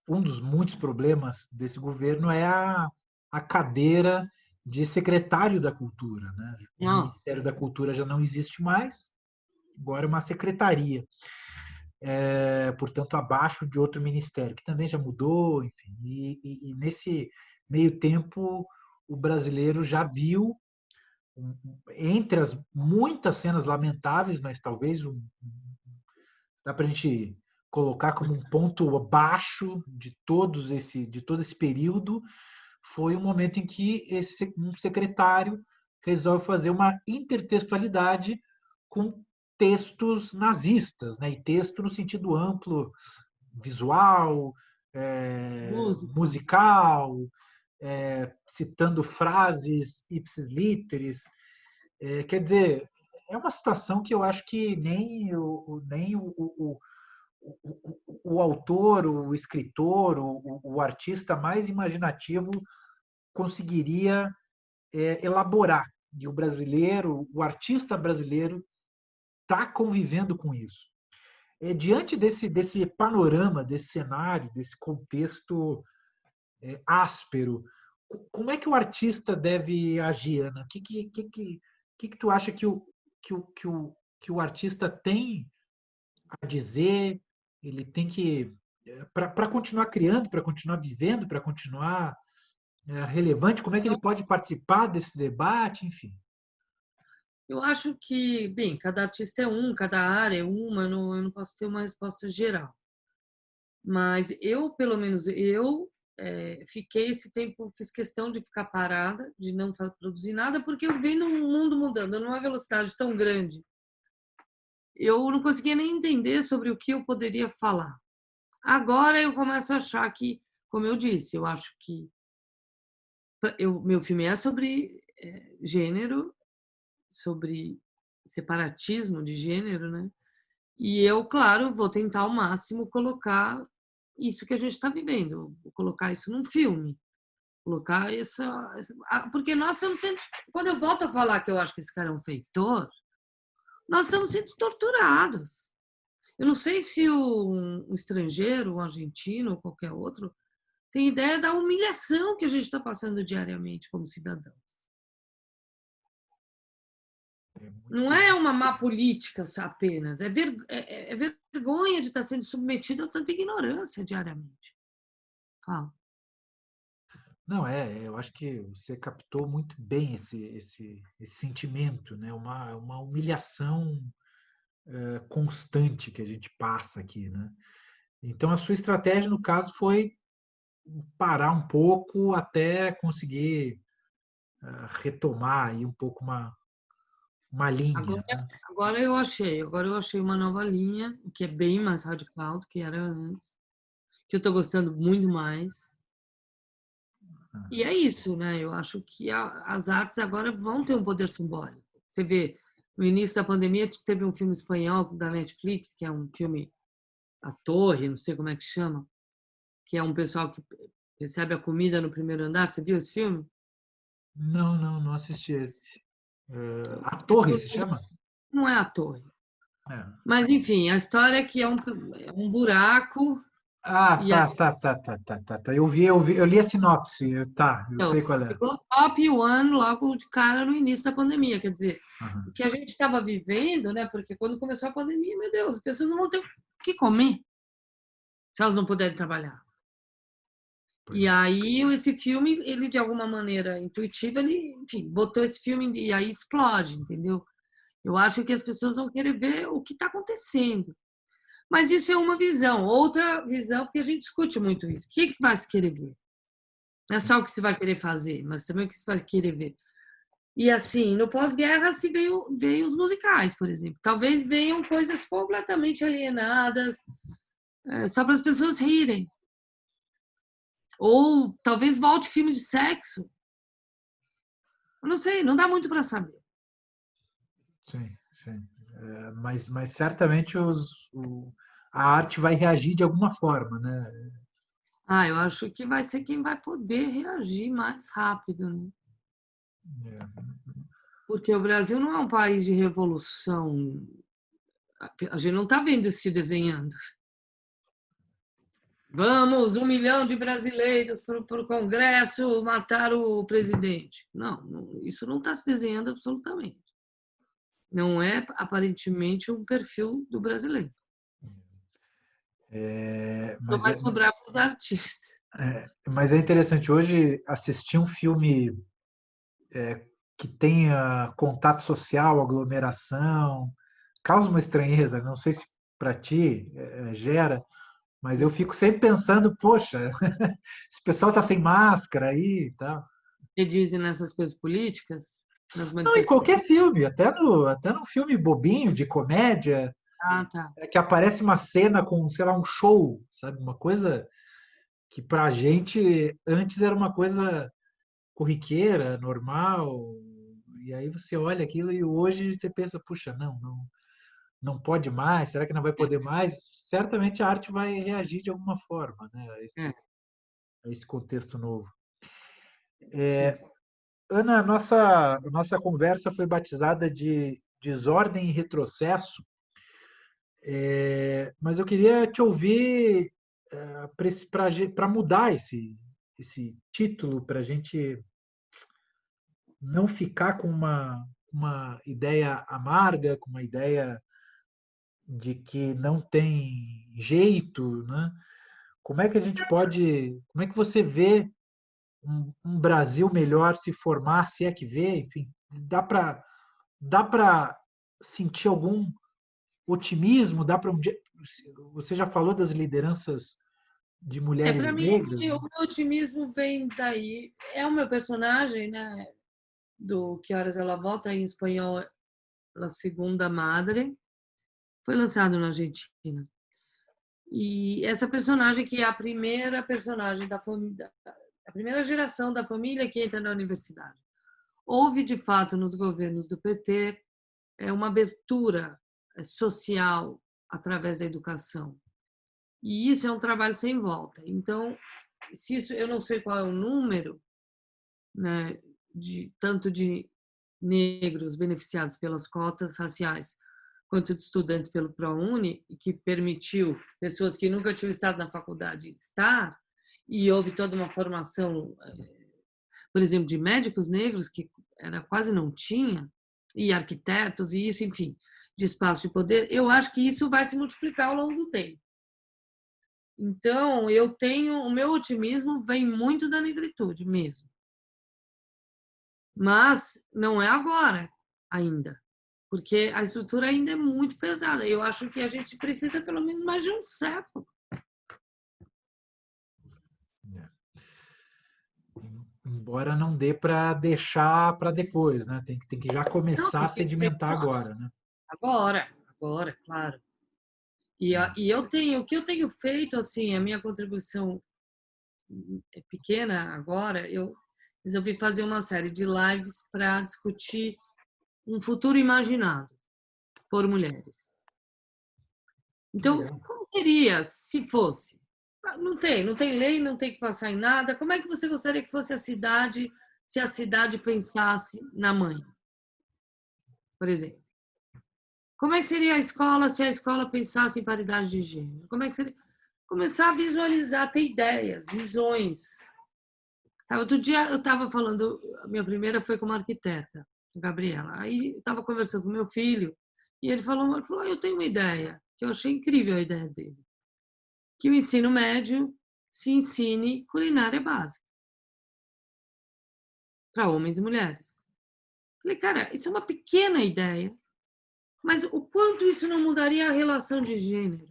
um dos muitos problemas desse governo é a cadeira de secretário da Cultura, né? O
Nossa,
Ministério da Cultura já não existe mais, agora é uma secretaria, portanto, abaixo de outro ministério, que também já mudou, enfim. E nesse meio tempo, o brasileiro já viu, entre as muitas cenas lamentáveis, mas talvez dá para a gente colocar como um ponto baixo de todo esse período, foi o momento em que um secretário resolve fazer uma intertextualidade com textos nazistas, né? E texto no sentido amplo, visual,
Música.
musical, citando frases ipsis literis. Quer dizer, é uma situação que eu acho que nem o autor, o escritor, o artista mais imaginativo conseguiria elaborar. E o brasileiro, o artista brasileiro, está convivendo com isso. Diante desse panorama, desse cenário, desse contexto áspero, como é que o artista deve agir, Ana? O que tu acha que o artista tem a dizer? Ele tem que, para continuar criando, para continuar vivendo, para continuar relevante, como é que ele pode participar desse debate, enfim.
Eu acho que, bem, cada artista é um, cada área é uma, eu não posso ter uma resposta geral. Mas eu, pelo menos, fiquei esse tempo, fiz questão de ficar parada, de não produzir nada, porque eu vendo um mundo mudando numa velocidade tão grande. Eu não conseguia nem entender sobre o que eu poderia falar. Agora eu começo a achar que, como eu disse, eu acho que meu filme é sobre gênero, sobre separatismo de gênero, né? E eu, claro, vou tentar ao máximo colocar isso que a gente está vivendo, vou colocar isso num filme, colocar porque nós estamos sendo, quando eu volto a falar que eu acho que esse cara é um feitor, nós estamos sendo torturados. Eu não sei se um estrangeiro, um argentino ou qualquer outro tem ideia da humilhação que a gente está passando diariamente como cidadão. Não é uma má política apenas, é vergonha de estar sendo submetido a tanta ignorância diariamente. Fala.
Não, eu acho que você captou muito bem esse sentimento, né? Uma humilhação constante que a gente passa aqui, né? Então, a sua estratégia, no caso, foi parar um pouco até conseguir retomar aí um pouco uma linha,
Agora,
né?
agora eu achei uma nova linha, que é bem mais radical do que era antes, que eu estou gostando muito mais. E é isso, né? Eu acho que as artes agora vão ter um poder simbólico. Você vê, no início da pandemia teve um filme espanhol da Netflix, que é um filme A Torre, não sei como é que chama, que é um pessoal que recebe a comida no primeiro andar. Você viu esse filme?
Não assisti esse. A Torre se chama?
Não é A Torre.
É.
Mas, enfim, a história é que é um buraco.
Ah,
E
tá. Eu li a sinopse, tá, eu sei qual é.
ficou top one logo de cara no início da pandemia. Quer dizer, o
Uhum.
que a gente estava vivendo, né? Porque quando começou a pandemia, meu Deus, as pessoas não vão ter o que comer se elas não puderem trabalhar.
Pois
E
é.
aí esse filme, ele de alguma maneira intuitiva, ele, enfim, botou esse filme e aí explode, entendeu? Eu acho que as pessoas vão querer ver o que está acontecendo. Mas isso é uma visão. Outra visão, porque a gente discute muito isso. O que vai se querer ver? Não é só o que se vai querer fazer, mas também o que se vai querer ver. E assim, no pós-guerra se veio os musicais, por exemplo. Talvez venham coisas completamente alienadas, só para as pessoas rirem. Ou talvez volte filme de sexo. Eu não sei, não dá muito para saber.
Sim. Mas certamente a arte vai reagir de alguma forma, né?
Eu acho que vai ser quem vai poder reagir mais rápido, né?
É.
Porque o Brasil não é um país de revolução. A gente não está vendo isso se desenhando. Vamos, 1 milhão de brasileiros para o Congresso matar o presidente. Não, isso não está se desenhando absolutamente. Não é, aparentemente, um perfil do brasileiro. Não
Mas
vai sobrar para os artistas.
mas é interessante, hoje assistir um filme que tenha contato social, aglomeração, causa uma estranheza, não sei se para ti gera, mas eu fico sempre pensando, poxa, esse pessoal tá sem máscara aí e tal.
Que dizem nessas coisas políticas, nas
Não, em qualquer
manifestações.
filme, até num filme bobinho, de comédia,
Ah, tá.
que aparece uma cena com, sei lá, um show, sabe? Uma coisa que pra gente antes era uma coisa corriqueira, normal, e aí você olha aquilo e hoje você pensa, puxa, não pode mais, será que não vai poder mais? Certamente a arte vai reagir de alguma forma, né,
É,
a esse contexto novo.
sim.
Ana, a nossa conversa foi batizada de Desordem e Retrocesso, mas eu queria te ouvir para mudar esse título, para a gente não ficar com uma ideia amarga, com uma ideia de que não tem jeito, né? Como é que a gente pode, como é que você vê um Brasil melhor se formar, se é que vê, enfim, dá para sentir algum otimismo, dá para você já falou das lideranças de mulheres
Para mim,
negras,
o
né?
meu otimismo vem daí. É o meu personagem, né? Do Que Horas Ela Volta, em espanhol, La Segunda Madre. Foi lançado na Argentina. E essa personagem, que é a primeira personagem da família, a primeira geração da família que entra na universidade. Houve, de fato, nos governos do PT, uma abertura social através da educação. E isso é um trabalho sem volta. Então, se isso, eu não sei qual é o número, né, tanto de negros beneficiados pelas cotas raciais, quanto de estudantes pelo ProUni, que permitiu pessoas que nunca tinham estado na faculdade estar, e houve toda uma formação, por exemplo, de médicos negros, que era quase não tinha, e arquitetos, e isso, enfim, de espaço de poder, eu acho que isso vai se multiplicar ao longo do tempo. Então, o meu otimismo vem muito da negritude mesmo. Mas não é agora ainda, porque a estrutura ainda é muito pesada. Eu acho que a gente precisa pelo menos mais de um século.
Embora não dê para deixar para depois, né? Tem que já
Não,
começar a
tem que ser
sedimentar agora, né?
agora, claro. E eu tenho, o que eu tenho feito, assim, a minha contribuição é pequena agora, eu resolvi fazer uma série de lives para discutir um futuro imaginado por mulheres. Então,
Legal.
como seria se fosse? Não tem lei, não tem que passar em nada. Como é que você gostaria que fosse a cidade se a cidade pensasse na mãe, por exemplo? Como é que seria a escola se a escola pensasse em paridade de gênero? Como é que seria? Começar a visualizar, ter ideias, visões. Sabe, outro dia eu estava falando, a minha primeira foi como arquiteta, Gabriela. Aí eu estava conversando com meu filho e ele falou, eu tenho uma ideia, que eu achei incrível a ideia dele. Que o ensino médio se ensine culinária básica para homens e mulheres. Falei, cara, isso é uma pequena ideia, mas o quanto isso não mudaria a relação de gênero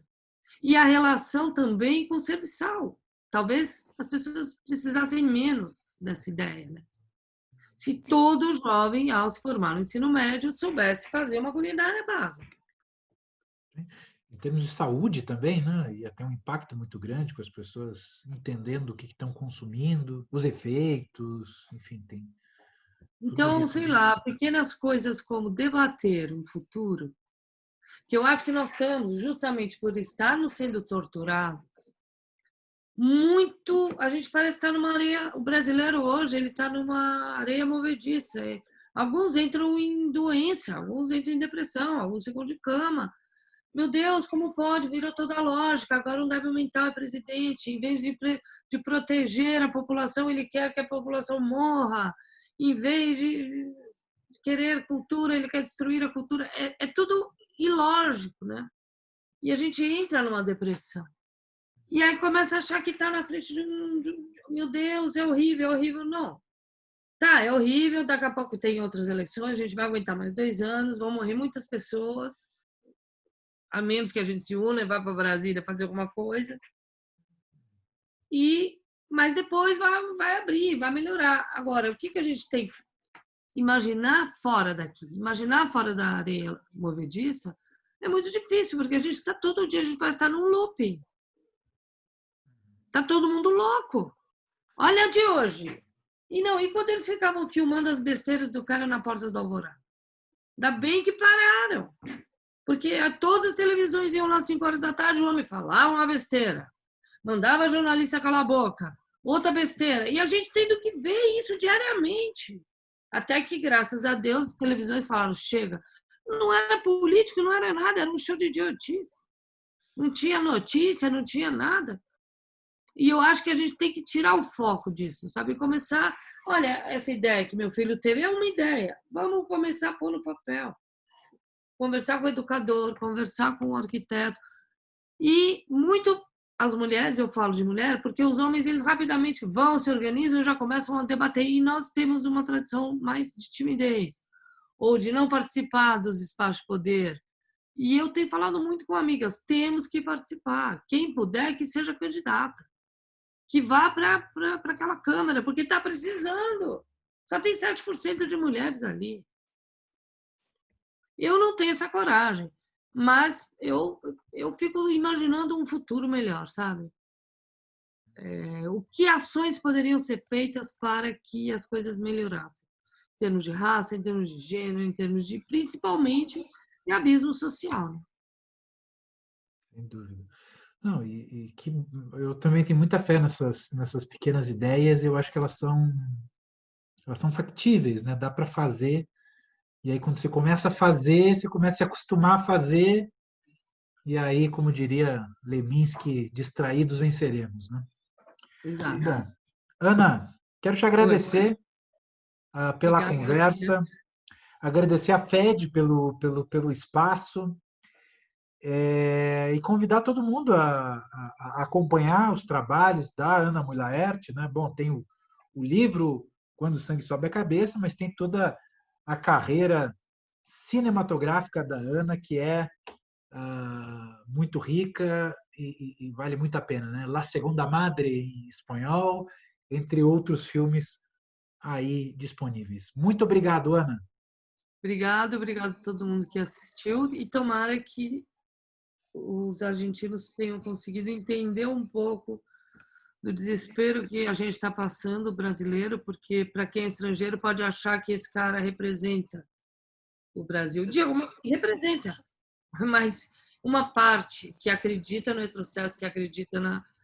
e a relação também com o serviçal. Talvez as pessoas precisassem menos dessa ideia, né? Se todo jovem, ao se formar no ensino médio, soubesse fazer uma culinária básica.
Em termos de saúde também, né? Ia ter um impacto muito grande com as pessoas entendendo o que estão consumindo, os efeitos, enfim, tem tudo
Então,
isso,
sei
né?
lá, pequenas coisas como debater um futuro, que eu acho que nós estamos, justamente por estarmos sendo torturados, muito. A gente parece estar numa areia. O brasileiro hoje ele está numa areia movediça. Alguns entram em doença, alguns entram em depressão, alguns ficam de cama. Meu Deus, como pode? Virou toda a lógica. Agora não deve aumentar o presidente. Em vez de proteger a população, ele quer que a população morra. Em vez de. querer cultura, ele quer destruir a cultura. É tudo ilógico, né? E a gente entra numa depressão. E aí começa a achar que está na frente meu Deus, é horrível, é horrível. Não. Tá, é horrível, daqui a pouco tem outras eleições, a gente vai aguentar mais 2 anos, vão morrer muitas pessoas, a menos que a gente se una e vá para Brasília fazer alguma coisa. Mas depois vai abrir, vai melhorar. Agora, o que a gente tem que imaginar fora daqui? Imaginar fora da areia movediça é muito difícil, porque a gente está todo dia, a gente parece estar num looping. Está todo mundo louco. Olha a de hoje. E quando eles ficavam filmando as besteiras do cara na porta do Alvorada? Ainda bem que pararam. Porque todas as televisões iam lá às 5 horas da tarde, o homem falava uma besteira. Mandava a jornalista calar a boca. Outra besteira. E a gente tendo que ver isso diariamente. Até que, graças a Deus, as televisões falaram, chega. Não era político, não era nada, era um show de idiotice. Não tinha notícia, não tinha nada. E eu acho que a gente tem que tirar o foco disso, sabe? Começar, olha, essa ideia que meu filho teve é uma ideia. Vamos começar a pôr no papel. Conversar com o educador, conversar com o arquiteto. E muito as mulheres, eu falo de mulher, porque os homens, eles rapidamente vão, se organizam, já começam a debater. E nós temos uma tradição mais de timidez, ou de não participar dos espaços de poder. E eu tenho falado muito com amigas, temos que participar. Quem puder, que seja candidata. Que vá para aquela Câmara, porque está precisando. Só tem 7% de mulheres ali. Eu não tenho essa coragem, mas eu fico imaginando um futuro melhor, sabe? O que ações poderiam ser feitas para que as coisas melhorassem? Em termos de raça, em termos de gênero, em termos de, principalmente, de abismo social. Né?
Sem dúvida. Não, e que eu também tenho muita fé nessas pequenas ideias, eu acho que elas são factíveis, né? Dá para fazer. E aí, quando você começa a fazer, você começa a se acostumar a fazer, e aí, como diria Leminski, distraídos venceremos, né?
Exato.
Bom, Ana, quero te agradecer pela
Obrigada.
conversa, agradecer a FED pelo espaço, e convidar todo mundo a acompanhar os trabalhos da Ana Mulaert, né? Bom, tem o livro Quando o Sangue Sobe a Cabeça, mas tem toda a carreira cinematográfica da Ana, que é muito rica e vale muito a pena, né? La Segunda Madre em espanhol, entre outros filmes aí disponíveis. Muito obrigado, Ana.
Obrigado a todo mundo que assistiu e tomara que os argentinos tenham conseguido entender um pouco do desespero que a gente está passando, brasileiro, porque para quem é estrangeiro pode achar que esse cara representa o Brasil. Representa, mas uma parte que acredita no retrocesso, que acredita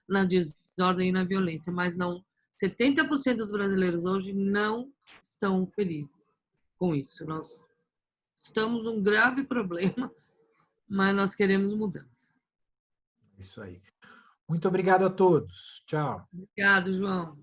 na desordem e na violência, mas não. 70% dos brasileiros hoje não estão felizes com isso. Nós estamos num grave problema, mas nós queremos mudança.
Isso aí. Muito obrigado a todos. Tchau.
Obrigado, João.